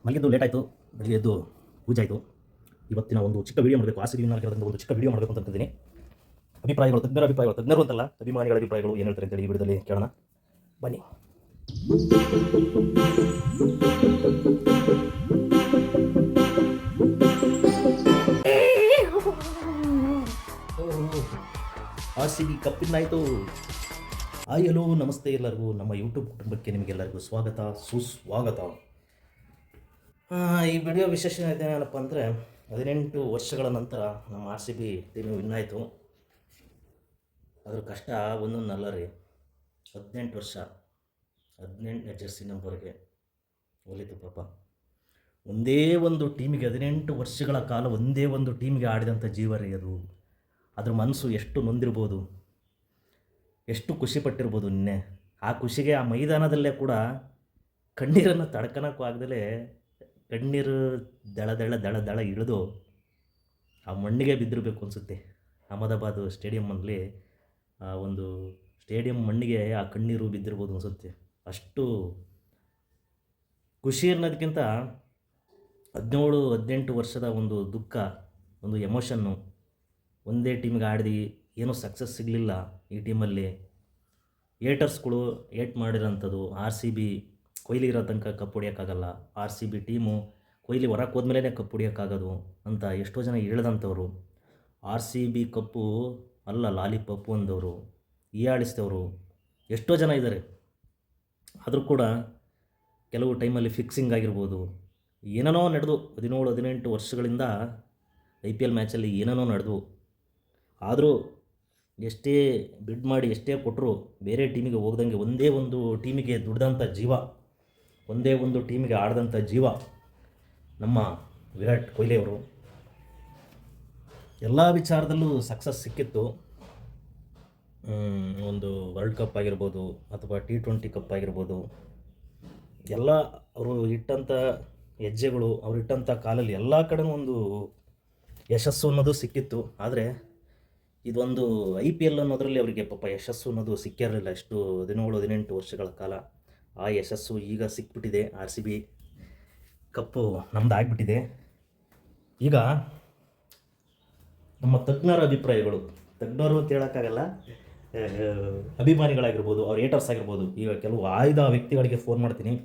ಮಲಗಿದ್ದು late ಆಯಿತು. ಬೆಳಿಗ್ಗೆ ಎದ್ದು ಪೂಜೆ ಆಯಿತು. ಇವತ್ತಿನ ಒಂದು ಚಿಕ್ಕ ವೀಡಿಯೋ ಮಾಡಬೇಕು, ಆರ್ ಸಿ ಬಿ ವಿನ್ನರ್ ಒಂದು ಚಿಕ್ಕ ವೀಡಿಯೋ ಮಾಡಬೇಕು ಅಂತ ಅಂತಿದ್ದೀನಿ. ಅಭಿಪ್ರಾಯಗಳು, ತಜ್ಞರ ಅಭಿಪ್ರಾಯಗಳು, ತಜ್ಞರು ಅಂತಲ್ಲ ಅಭಿಮಾನಿಗಳ ಅಭಿಪ್ರಾಯಗಳು ಏನು ಹೇಳ್ತಾರೆ ಅಂತೇಳಿ ಈ ವಿಡಿಯೋದಲ್ಲಿ ಕೇಳೋಣ ಬನ್ನಿ. ಆರ್ ಸಿ ಬಿ ಕಪ್ಪಿನಾಯಿತು. ಹಾಯ್ ಹಲೋ ನಮಸ್ತೆ ಎಲ್ಲರಿಗೂ, ನಮ್ಮ ಯೂಟ್ಯೂಬ್ ಕುಟುಂಬಕ್ಕೆ ನಿಮಗೆಲ್ಲರಿಗೂ ಸ್ವಾಗತ ಸುಸ್ವಾಗತ. ಈ ವಿಡಿಯೋ ವಿಶೇಷ ಏನಪ್ಪ ಅಂದರೆ 18 ವರ್ಷಗಳ ನಂತರ ನಮ್ಮ R C B team win ಆಯಿತು. ಅದ್ರ ಕಷ್ಟ ಒಂದೊಂದಲ್ಲ ರೀ. 18 ವರ್ಷ, 18ನೇ ಜರ್ಸಿ ನಂಬರ್ಗೆ ಒಲಿತು ಪಾಪ. ಒಂದೇ ಒಂದು ಟೀಮಿಗೆ 18 ವರ್ಷಗಳ ಕಾಲ ಒಂದೇ ಒಂದು ಟೀಮಿಗೆ ಆಡಿದಂಥ ಜೀವ ರೀ ಅದು. ಅದ್ರ ಮನಸ್ಸು ಎಷ್ಟು ನೊಂದಿರ್ಬೋದು, ಎಷ್ಟು ಖುಷಿ ಪಟ್ಟಿರ್ಬೋದು. ನಿನ್ನೆ ಆ ಖುಷಿಗೆ ಆ ಮೈದಾನದಲ್ಲೇ ಕೂಡ ಕಣ್ಣೀರನ್ನು ತಡ್ಕೊಳಕ್ಕೂ ಆಗದಲೇ ಕಣ್ಣೀರು ದಳ ದಳ ದಳ ದಳ ಇಳಿದು ಆ ಮಣ್ಣಿಗೆ ಬಿದ್ದಿರಬೇಕು ಅನಿಸುತ್ತೆ. ಅಹಮದಾಬಾದ್ ಸ್ಟೇಡಿಯಮ್ಮಲ್ಲಿ ಆ ಒಂದು ಸ್ಟೇಡಿಯಂ ಮಣ್ಣಿಗೆ ಆ ಕಣ್ಣೀರು ಬಿದ್ದಿರ್ಬೋದು ಅನಿಸುತ್ತೆ. ಅಷ್ಟು ಖುಷಿ ಅನ್ನೋದಕ್ಕಿಂತ 17-18 ವರ್ಷದ ಒಂದು ದುಃಖ, ಒಂದು ಎಮೋಷನ್ನು. ಒಂದೇ ಟೀಮಿಗೆ ಆಡಿದ್ವಿ, ಏನೂ ಸಕ್ಸಸ್ ಸಿಗಲಿಲ್ಲ ಈ ಟೀಮಲ್ಲಿ. ಏಟರ್ಸ್ಗಳು ಏಟ್ ಮಾಡಿರೋಂಥದ್ದು. ಆರ್ ಸಿ ಬಿ ಕೊಹ್ಲಿ ಇರೋ ತನಕ ಕಪ್ ಹೊಡಿಯೋಕ್ಕಾಗಲ್ಲ, R C B team Kohli ಹೊರಕ್ಕೆ ಹೋದ್ಮೇಲೆ ಕಪ್ ಹೊಡಿಯೋಕ್ಕಾಗೋದು ಅಂತ ಎಷ್ಟೋ ಜನ ಹೇಳ್ದಂಥವ್ರು. ಆರ್ ಸಿ ಬಿ ಕಪ್ಪು ಅಲ್ಲ ಲಾಲಿಪಪ್ಪು ಅಂದವರು, ಹೀಯಾಳಿಸಿದವರು ಎಷ್ಟೋ ಜನ ಇದ್ದಾರೆ. ಆದರೂ ಕೂಡ ಕೆಲವು ಟೈಮಲ್ಲಿ ಫಿಕ್ಸಿಂಗ್ ಆಗಿರ್ಬೋದು, ಏನೇನೋ ನಡೆದು 17-18 ವರ್ಷಗಳಿಂದ IPL ಮ್ಯಾಚಲ್ಲಿ ಏನೇನೋ ನಡೆದು. ಆದರೂ ಎಷ್ಟೇ ಬಿಡ್ ಮಾಡಿ ಎಷ್ಟೇ ಕೊಟ್ಟರು ಬೇರೆ ಟೀಮಿಗೆ ಹೋಗ್ದಂಗೆ ಒಂದೇ ಒಂದು ಟೀಮಿಗೆ ದುಡ್ದಂಥ ಜೀವ, ಒಂದೇ ಒಂದು ಟೀಮಿಗೆ ಆಡಿದಂಥ ಜೀವ ನಮ್ಮ ವಿರಾಟ್ ಕೊಹ್ಲಿ ಅವರು. ಎಲ್ಲ ವಿಚಾರದಲ್ಲೂ ಸಕ್ಸಸ್ ಸಿಕ್ಕಿತ್ತು. ಒಂದು ವರ್ಲ್ಡ್ ಕಪ್ ಆಗಿರ್ಬೋದು ಅಥವಾ T20 ಕಪ್ ಆಗಿರ್ಬೋದು, ಎಲ್ಲ ಅವರು ಇಟ್ಟಂಥ ಹೆಜ್ಜೆಗಳು, ಅವರು ಇಟ್ಟಂಥ ಕಾಲಲ್ಲಿ ಎಲ್ಲ ಕಡೆನೂ ಒಂದು ಯಶಸ್ಸು ಅನ್ನೋದು ಸಿಕ್ಕಿತ್ತು. ಆದರೆ ಇದೊಂದು IPL ಅನ್ನೋದರಲ್ಲಿ ಅವರಿಗೆ ಪಾಪ ಯಶಸ್ಸು ಅನ್ನೋದು ಸಿಕ್ಕಿರಲಿಲ್ಲ ಎಷ್ಟು 17-18 ವರ್ಷಗಳ ಕಾಲ. ಆ ಯಶಸ್ಸು ಈಗ ಸಿಕ್ಬಿಟ್ಟಿದೆ. ಆರ್ ಸಿ ಬಿ ಕಪ್ಪು ನಮ್ದು ಆಗಿಬಿಟ್ಟಿದೆ. ಈಗ ನಮ್ಮ ತಜ್ಞರ ಅಭಿಪ್ರಾಯಗಳು, ತಜ್ಞರು ಅಂತ ಹೇಳೋಕ್ಕಾಗಲ್ಲ, ಅಭಿಮಾನಿಗಳಾಗಿರ್ಬೋದು, ಅವ್ರ ಏಟರ್ಸ್ ಆಗಿರ್ಬೋದು. ಈಗ ಕೆಲವು ಆಯ್ದ ವ್ಯಕ್ತಿಗಳಿಗೆ ಫೋನ್ ಮಾಡ್ತೀನಿ.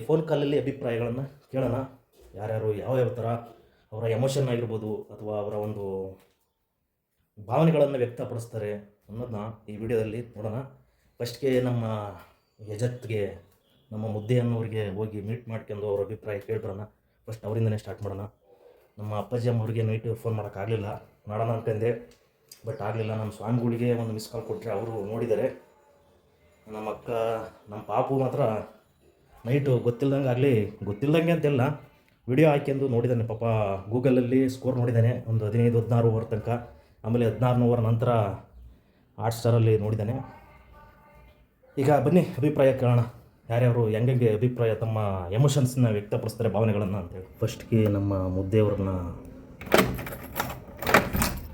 ಫೋನ್ ಕಾಲಲ್ಲಿ ಅಭಿಪ್ರಾಯಗಳನ್ನು ಕೇಳೋಣ. ಯಾರ್ಯಾರು ಯಾವ್ಯಾವ ಥರ ಅವರ ಎಮೋಷನ್ ಆಗಿರ್ಬೋದು ಅಥವಾ ಅವರ ಒಂದು ಭಾವನೆಗಳನ್ನು ವ್ಯಕ್ತಪಡಿಸ್ತಾರೆ ಅನ್ನೋದನ್ನ ಈ ವಿಡಿಯೋದಲ್ಲಿ ನೋಡೋಣ. ಫಸ್ಟ್ಗೆ ನಮ್ಮ ಯಜತ್ಗೆ, ನಮ್ಮ ಮುದ್ದೆ ಅನ್ನೋರಿಗೆ ಹೋಗಿ ಮೀಟ್ ಮಾಡ್ಕೊಂಡು ಅವ್ರ ಅಭಿಪ್ರಾಯ ಕೇಳ್ಬರೋಣ. ಫಸ್ಟ್ ಅವರಿಂದನೇ ಸ್ಟಾರ್ಟ್ ಮಾಡೋಣ. ನಮ್ಮ ಅಪ್ಪಾಜಿ ಅಮ್ಮವ್ರಿಗೆ ನೈಟ್ ಫೋನ್ ಮಾಡೋಕ್ಕಾಗಲಿಲ್ಲ, ಮಾಡೋಣ ಅನ್ಕಂಡೆ, ಬಟ್ ಆಗಲಿಲ್ಲ. ನಮ್ಮ ಸ್ವಾಮಿಗಳಿಗೆ ಒಂದು ಮಿಸ್ ಕಾಲ್ ಕೊಟ್ಟರೆ ಅವರು ನೋಡಿದ್ದಾರೆ. ನಮ್ಮ ಅಕ್ಕ, ನಮ್ಮ ಪಾಪು ಮಾತ್ರ ನೈಟು ಗೊತ್ತಿಲ್ಲದಂಗೆ ಅಂತೆಲ್ಲ ವಿಡಿಯೋ ಹಾಕ್ಯಂದು ನೋಡಿದ್ದಾನೆ ಪಾಪ. ಗೂಗಲಲ್ಲಿ ಸ್ಕೋರ್ ನೋಡಿದ್ದಾನೆ ಒಂದು 15-16 ಓವರ್ ತನಕ. ಆಮೇಲೆ 16ನೇ ಓವರ್ ನಂತರ ಹಾಟ್ಸ್ಟಾರಲ್ಲಿ ನೋಡಿದ್ದಾನೆ. ಈಗ ಬನ್ನಿ ಅಭಿಪ್ರಾಯ ಕೇಳೋಣ. ಯಾರ್ಯಾರು ಹೆಂಗೆ ಅಭಿಪ್ರಾಯ, ತಮ್ಮ ಎಮೋಷನ್ಸ್ನ ವ್ಯಕ್ತಪಡಿಸ್ತಾರೆ, ಭಾವನೆಗಳನ್ನು ಅಂತೇಳಿ. ಫಸ್ಟ್ಗೆ ನಮ್ಮ ಮುದ್ದೆಯವ್ರನ್ನ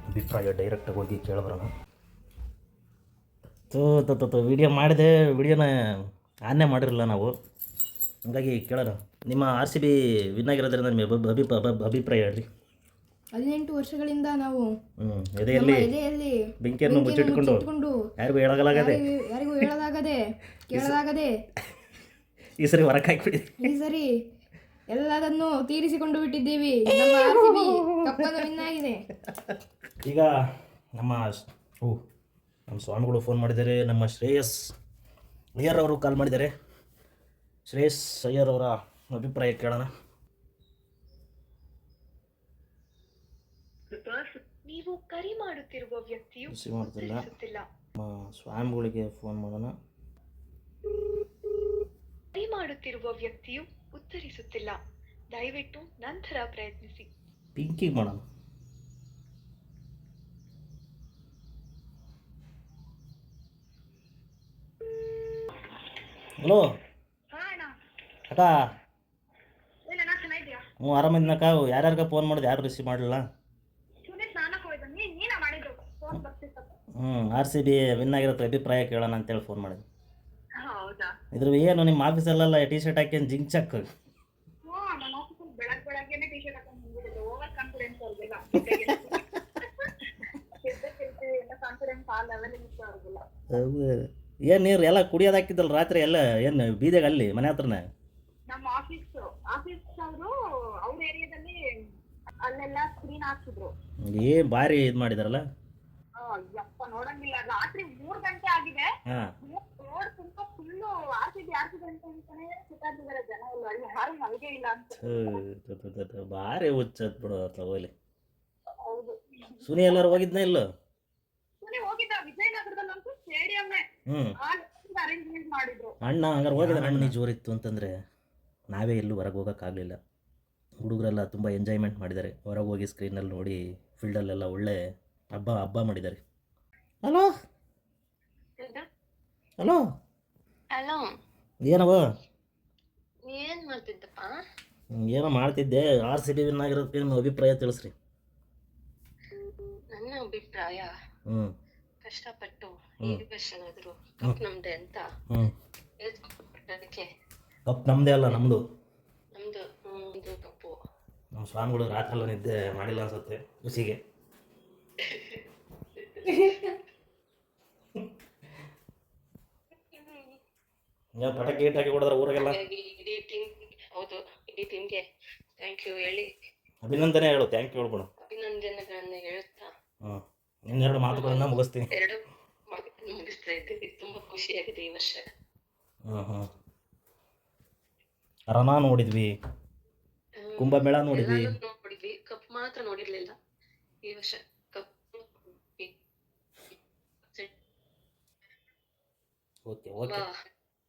ಅಭಿಪ್ರಾಯ ಡೈರೆಕ್ಟಾಗಿ ಹೋಗಿ ಕೇಳಬರೋಣ. ವಿಡಿಯೋ ಮಾಡಿದೆ, ವಿಡಿಯೋನ ಆನ್ನೇ ಮಾಡಿರಲಿಲ್ಲ ನಾವು, ಹಾಗಾಗಿ ಕೇಳೋಣ. ನಿಮ್ಮ ಆರ್ ಸಿ ಬಿ ವಿನ್ ಆಗಿರೋದ್ರಿಂದ ನಿಮ್ಮ ಅಭಿಪ್ರಾಯ ಹೇಳ್ರಿ. 18 ವರ್ಷಗಳಿಂದ ನಾವು ಎದೆಯಲ್ಲಿ ಬೆಂಕಿಯನ್ನು ಮುಚ್ಚಿಟ್ಕೊಂಡು ಯಾರಿಗೂ ಹೇಳಲಾಗದೆ ಕೇಳಲಾಗದೆ ಈ ಸರಿ ಹೊರಕ್ಕೆ ಹಾಕಿಬಿಡಿ. ಈ ಸರಿ ಎಲ್ಲದನ್ನು ತೀರಿಸಿಕೊಂಡು ಬಿಟ್ಟಿದ್ದೀವಿ. ನಮ್ಮ RCB ಕಪ್ಪನ್ನು ವಿನ್ ಆಗಿದೆ. ಈಗ ನಮ್ಮ ಸ್ವಾಮಿಗಳು ಫೋನ್ ಮಾಡಿದ್ದಾರೆ. ನಮ್ಮ ಶ್ರೇಯಸ್ ಅಯ್ಯರ್ ಅವರು ಕಾಲ್ ಮಾಡಿದ್ದಾರೆ. ಶ್ರೇಯಸ್ ಅಯ್ಯರ್ ಅವರ ಅಭಿಪ್ರಾಯ ಕೇಳೋಣ. ನೀವು ಕರೆ ಮಾಡುತ್ತಿರುವ ವ್ಯಕ್ತಿಯು ಉತ್ತರಿಸುತ್ತಿಲ್ಲ. ಸ್ವಾಮಿಗಳಿಗೆ ಫೋನ್ ಮಾಡೋಣ. ಕರೆ ಮಾಡುತ್ತಿರುವ ವ್ಯಕ್ತಿಯು ಉತ್ತರಿಸುತ್ತಿಲ್ಲ, ದಯವಿಟ್ಟು ನಂತರ ಪ್ರಯತ್ನಿಸಿ. ಪಿಂಕಿ ಮಾಡೋಣ. ಹಲೋ ಅಕ್ಕ. ಆರಾಮಿದ್ನಕ್ಕ. ಯಾರ್ಯಾರ್ಗ ಫೋನ್ ಮಾಡಿದೆ, ಯಾರು ರಿಸೀವ್ ಮಾಡಲಿಲ್ಲ. ಆರ್ ಸಿ ಬಿ ವಿನ್ ಆಗಿರೋ ಅಭಿಪ್ರಾಯ ಕೇಳೋಣ ಅಂತೇಳಿ ಫೋನ್ ಮಾಡಿದೆ. ಹೌದಾ? ಇದ್ರ ಏನು ನಿಮ್ಮ ಆಫೀಸಲ್ಲೆಲ್ಲ ಟೀ ಶರ್ಟ್ ಹಾಕ್ಯಂಡು ಜಿಂಕ್ ಚಕ್ ನಮ್ಮ ಆಫೀಸಲ್ಲಿ ಬೆಳಗ್ಗೆನೆ ಟಿ ಶರ್ಟ್ ಹಾಕೊಂಡು ಬಂದ್ಬಿಡುತ್ತೆ. ಓವರ್ ಕಾನ್ಫಿಡೆನ್ಸ್ ಅವ್ರಿಗೆಲ್ಲ. ಎಲ್ಲ ಕಾನ್ಫಿಡೆನ್ಸ್ ಆ ಲೆವೆಲ್ ಇರುತ್ತೆ ಅವ್ರಿಗೆಲ್ಲ. ಏನು ನೀರು ಎಲ್ಲ ಕುಡಿಯೋದು ಹಾಕಿದ್ದಲ್ಲ ರಾತ್ರಿ ಎಲ್ಲ ಏನು ಬೀದಿಯಾಗ ಅಲ್ಲಿ ಮನೆ ಹತ್ರನೇ ನಮ್ಮ ಆಫೀಸ್ ಅವರು ಅವ್ರ ಏರಿಯಾದಲ್ಲಿ ಅಲ್ಲೆಲ್ಲ ಸ್ಕ್ರೀನ್ ಹಾಕ್ಸಿದ್ರು. ಏನು ಭಾರಿ ಇದು ಮಾಡಿದಾರಲ್ಲ. ಯಪ್ಪ ನೋಡಂಗಿಲ್ಲ. ರಾತ್ರಿ 3 ಗಂಟೆ ಆಗಿದೆ. ಹಾಂ ರೋಡ್ ತುಂಬಾ ಫುಲ್ಲು RCB ಅಂತಾನೆ ಸುತ್ತಾಡ್ತಿದ್ದಾರೆ ಜನ ಎಲ್ಲ. ಯಾರು ಮಲ್ಗೆ ಇಲ್ಲ ಅಂತ. ಭಾರಿ ಹುಚ್ಚತ್ ಬಿಡು ಹೋಗ್ಲಿ. ಹೌದು. ಸುನಿ ಎಲ್ಲರೂ ಹೋಗಿದ್ನ ಇಲ್ಲ? ಸುನಿ ಹೋಗಿದ್ದ. ವಿಜಯನಗರದಲ್ಲಂತೂ ಸ್ಟೇಡಿಯಮ್ಮೇ ಅರೇಂಜ್ಮೆಂಟ್ ಮಾಡಿದ್ರು. ಅಣ್ಣ ಹಂಗಾರೆ ಹೋಗಿದ ಅಣ್ಣ ಜೋರಿತ್ತು ಅಂತಂದರೆ ನಾವೇ ಎಲ್ಲೂ ಹೊರಗೆ ಹೋಗೋಕ್ಕಾಗಲಿಲ್ಲ. ಹುಡುಗರೆಲ್ಲ ತುಂಬ ಎಂಜಾಯ್ಮೆಂಟ್ ಮಾಡಿದ್ದಾರೆ. ಹೊರಗೆ ಹೋಗಿ ಸ್ಕ್ರೀನಲ್ಲಿ ನೋಡಿ ಫೀಲ್ಡಲ್ಲೆಲ್ಲ ಒಳ್ಳೆ ಹಬ್ಬ ಮಾಡಿದ್ದಾರೆ. ಹಲೋ ಹಲೋ ಹಲೋ, ಏನವ? ಏನ್ ಮಾಡ್ತಿದ್ದಪ್ಪ? ಏನೋ ಮಾಡ್ತಿದ್ದೆ. RCB ವಿನ್ ಆಗಿರೋದಕ್ಕೆ ನಿಮ್ಮ ಅಭಿಪ್ರಾಯ ತಿಳಿಸ್ರಿ. ನನ್ನ ಅಭಿಪ್ರಾಯ, ಕಷ್ಟಪಟ್ಟು ಈ ವರ್ಷ ಆದ್ರೂ ಕಪ್ ನಮ್ದೆ ಅಂತ ಅದಕ್ಕೆ ಕಪ್ ನಮ್ಮದೇ ಅಲ್ಲ, ನಮ್ಮದು. ನಮ್ದು ಕಪ್ಪು. ನಮ್ಮ ಸ್ವಾಮಿಗಳು ರಾತ್ರಿ ಎಲ್ಲ ನಿದ್ದೆ ಮಾಡಿಲ್ಲ ಅನ್ಸುತ್ತೆ ಖುಷಿಗೆ. ಪಟಾಕಿ ಗಿಟಾಕಿ ಕೊಡಿದ್ರೆ ಊರಾಗೆಲ್ಲ ಇಡೀ ಟೀಮ್ಗೆ ಥ್ಯಾಂಕ್ ಯು ಹೇಳಿ, ಅಭಿನಂದನೆ ಹೇಳು. ಥ್ಯಾಂಕ್ ಯು ಹೇಳ್ಬಿಡು. ಅಭಿನಂದನೆಗಳನ್ನ ಹೇಳುತ್ತಾ ಇನ್ನೆರಡು ಮಾತುಗಳನ್ನ ಮುಗಿಸ್ತೀನಿ. ಎರಡು ಮುಗಿಸ್ತಾ ಇದ್ದೀವಿ. ತುಂಬಾ ಖುಷಿಯಾಗಿದೆ ಈ ವರ್ಷ. ರನ ನೋಡಿದ್ವಿ, ಕುಂಭಮೇಳ ನೋಡಿದ್ವಿ. ನೋಡಿದ್ವಿ, ಕಪ್ ಮಾತ್ರ ನೋಡಿರ್ಲಿಲ್ಲ ಈ ವರ್ಷ. Cup okay okay.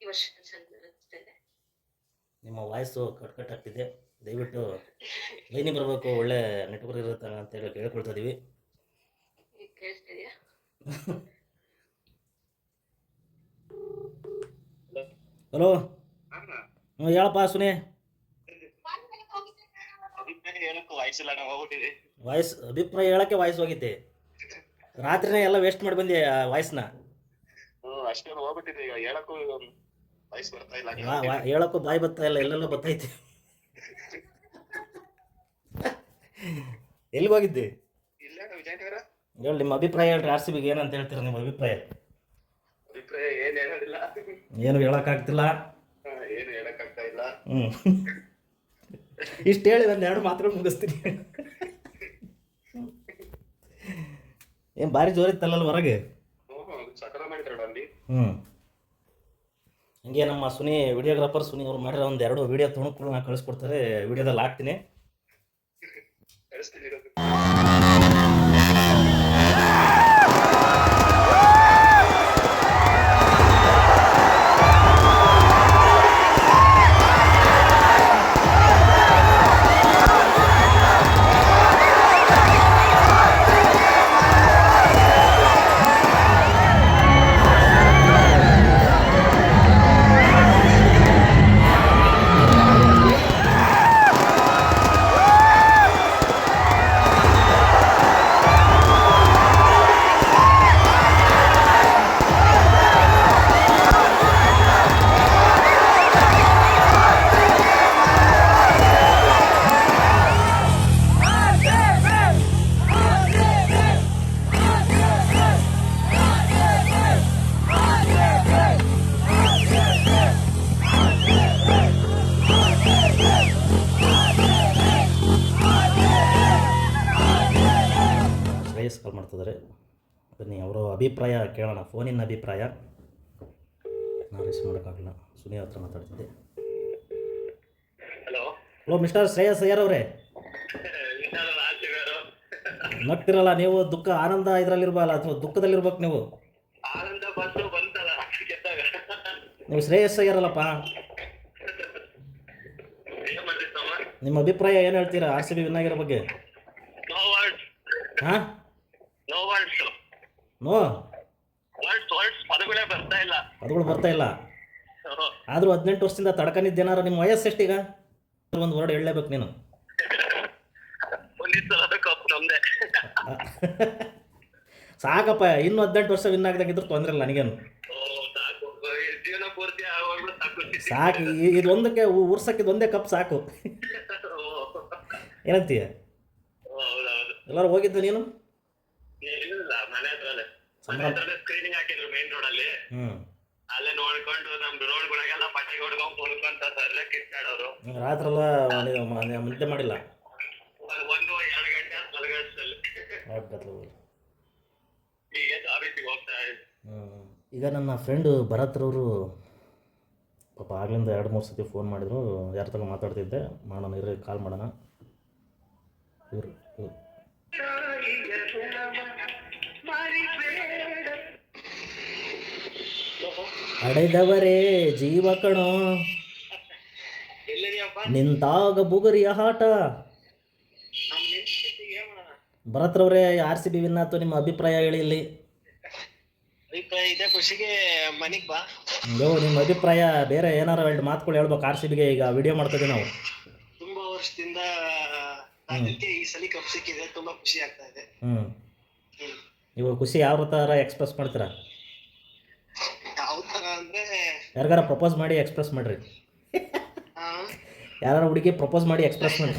ಈ ವರ್ಷ ಅನಿಸ್ತಾ ಇದೆ. ನಿಮ್ಮ ವಾಯ್ಸು ಕಟ್ ಆಗ್ತಿದೆ. ದಯವಿಟ್ಟು ಲೈನಿಗೆ ಬರಬೇಕು, ಒಳ್ಳೆ ನೆಟ್ವರ್ಕ್ ಇರುತ್ತೆ ಅಂತೇಳಿ ಕೇಳ್ಕೊಳ್ತಾ ಇದೀವಿ. ಕೇಳಿಸ್ತಾ ಇದೆಯಾ? ಹಲೋ, ಹೇಳಪ್ಪ ಸುನಿ. ವಾಯ್ಸ್ ಅಭಿಪ್ರಾಯ ಹೇಳಕ್ಕೆ ವಾಯ್ಸ್ ಹೋಗಿದ್ದೆ. ರಾತ್ರಿನೇ ಎಲ್ಲ ವೇಸ್ಟ್ ಮಾಡಿ ಬಂದೆ ವಾಯ್ಸ್ನ. ಹೇಳಕ್ಕೂ ಬಾಯಿ ಬರ್ತಾ ಇಲ್ಲ, ಎಲ್ಲೆಲ್ಲ ಬರ್ತೈತಿ. ಎಲ್ಲಿಗೆ ಹೋಗಿದ್ದೆ? ಹೇಳಿ ನಿಮ್ಮ ಅಭಿಪ್ರಾಯ ಹೇಳ್ರಿ. RCB ಗೆ ಏನಂತ ಹೇಳ್ತೀರ ನಿಮ್ಮ ಅಭಿಪ್ರಾಯ? ಏನು ಹೇಳಕ್ಕಾಗ್ತಿಲ್ಲ. ಇಷ್ಟು ಹೇಳಿ ಒಂದು 2 ಮಾತುಗಳು ಮುಗಿಸ್ತೀನಿ. ಏನು ಭಾರಿ ಜೋರಿತ್ತಲ್ಲ ಹೊರಗೆ. ಹಂಗೆ ನಮ್ಮ ಸುನಿ ವಿಡಿಯೋಗ್ರಾಫರ್ ಸುನಿ ಅವ್ರು ಮಾಡಿರೋ 1-2 ವಿಡಿಯೋ ತುಣುಕುಗಳು ನಾನು ಕಳಿಸ್ಕೊಡ್ತಾರೆ. ವಿಡಿಯೋದಲ್ಲಿ ಹಾಕ್ತೀನಿ. ಕಾಲ್ ಮಾಡ್ತಿದ್ದಾರೆ. ಬನ್ನಿ ಅವರ ಅಭಿಪ್ರಾಯ ಕೇಳೋಣ. ಫೋನಿನ ಅಭಿಪ್ರಾಯ ನಾನು ರಿಸೀವ್ ಮಾಡೋಕ್ಕಾಗಲ್ಲ. ಸುನಿ ಹತ್ರ ಮಾತಾಡ್ತಿದ್ದೆ. ಹಲೋ ಮಿಸ್ಟರ್ ಶ್ರೇಯಸ್ ಅಯ್ಯರ್ ಅವರೇ. ನಗ್ತಿರಲ್ಲ ನೀವು. ದುಃಖ ಆನಂದ ಇದರಲ್ಲಿರ್ಬಲ್ಲ, ಅಥವಾ ದುಃಖದಲ್ಲಿರ್ಬೇಕು ನೀವು. ನೀವು ಶ್ರೇಯಸ್ ಅಯ್ಯರ್ ಅಲ್ಲಪ್ಪ. ನಿಮ್ಮ ಅಭಿಪ್ರಾಯ ಏನು ಹೇಳ್ತೀರಾ RCB ವಿನ್ ಆಗಿರೋ ಬಗ್ಗೆ? ಹಾಂ, ನೋ ಪದಗಳು ಬರ್ತಾ ಇಲ್ಲ. ಆದರೂ 18 ವರ್ಷದಿಂದ ತಡ್ಕೊಂಡಿದ್ದೇನಾರ. ನಿಮ್ಮ ವಯಸ್ಸು ಎಷ್ಟೀಗ? ಒಂದು ವರ್ಡ್ ಹೇಳಲೇಬೇಕು ನೀನು. ಸಾಕಪ್ಪ, ಇನ್ನೂ 18 ವರ್ಷ ವಿನ್ ಆಗದಾಗಿದ್ರು ತೊಂದರೆ ಇಲ್ಲ ನನಗೇನು. ಜೀವನ ಪೂರ್ತಿ ಆಗೋಗ್ಲೂ ಸಾಕು ಇದೊಂದಕ್ಕೆ ಉರ್ಸಕ್ಕೆ ಇದೊಂದೇ ಕಪ್ ಸಾಕು. ಏನಂತೀಯ? ಹೌದೌದು. ಎಲ್ಲರೂ ಹೋಗಿದ್ದು ನೀನು? ಏನಿಲ್ಲ, ಮನೆ ಹತ್ರನೇ ಸ್ಕ್ರೀನಿಂಗ್ ಹಾಕಿದ್ರು ಮೇನ್ ರೋಡ್ ಅಲ್ಲಿ. ಹ್ಞೂ. ಅಲ್ಲೇ ನೋಡ್ಕೊಂಡು ನಮ್ ರೋಡ್ಗಳಿಗೆಲ್ಲ ಪಟ್ಟಿ ಹೊಡ್ಕೊಂಡ್ ಕುಲ್ಕೊಂತ ಸರ್ಲೆ ಕಿತ್ತಾಡೋರು. ರಾತ್ರೆಲ್ಲ ನಿದ್ದೆ ಮಾಡಿಲ್ಲ? 1-2 ಗಂಟೆ ಮಲಗಷ್ಟಲ್ಲಿ. ಈಗ ಆಫೀಸಿಗೆ ಹೋಗ್ತಾ ಇದ್ದೆ. ಈಗ ನನ್ನ ಫ್ರೆಂಡು ಭರತ್ರವರು ಪಾಪ ಆಗ್ಲಿಂದ 2-3 ಸತಿ ಫೋನ್ ಮಾಡಿದರು. ಯಾರ ತಗ ಮಾತಾಡ್ತಿದ್ದೆ, ಮಾಡೋಣ ಇರ್ರಿ, ಕಾಲ್ ಮಾಡೋಣ. ಇವ್ರು ಅಡೆದವರೇ ಜೀವ ಕಣೋ, ನಿಂತಾಗ ಬುಗುರಿಯ ಹಾಟ. ಭರತ್ರವ್ರೆ, RCB ವಿನ್ ಆಯ್ತು, ನಿಮ್ಮ ಅಭಿಪ್ರಾಯ ಹೇಳಿ ಇಲ್ಲಿ. ಇದೇ ಖುಷಿಗೆ ಮನೆಗ್ ಬಾ. ನಿಮ್ಮ ಅಭಿಪ್ರಾಯ ಬೇರೆ ಏನಾರು 2 ಮಾತುಗಳು ಹೇಳ್ಬೇಕು. RCBಗೆ ಈಗ ವಿಡಿಯೋ ಮಾಡ್ತಿದ್ದೀವಿ ನಾವು. ತುಂಬಾ ವರ್ಷದಿಂದ ಅದಕ್ಕೆ ಈ ಸಲ ಕಪ್ ಸಿಕ್ಕಿದೆ, ತುಂಬಾ ಖುಷಿ ಆಗ್ತಾ ಇದೆ. ಇವಾಗ ಖುಷಿ ಯಾವ ಥರ ಎಕ್ಸ್ಪ್ರೆಸ್ ಮಾಡ್ತೀರಾ? ಯಾವ ತರ ಅಂದ್ರೆ, ಯಾರಿಗಾರ ಪ್ರಪೋಸ್ ಮಾಡಿ ಎಕ್ಸ್ಪ್ರೆಸ್ ಮಾಡಿರಿ. ಯಾರು ಹುಡುಗಿ ಪ್ರಪೋಸ್ ಮಾಡಿ ಎಕ್ಸ್ಪ್ರೆಸ್ ಮಾಡಿ.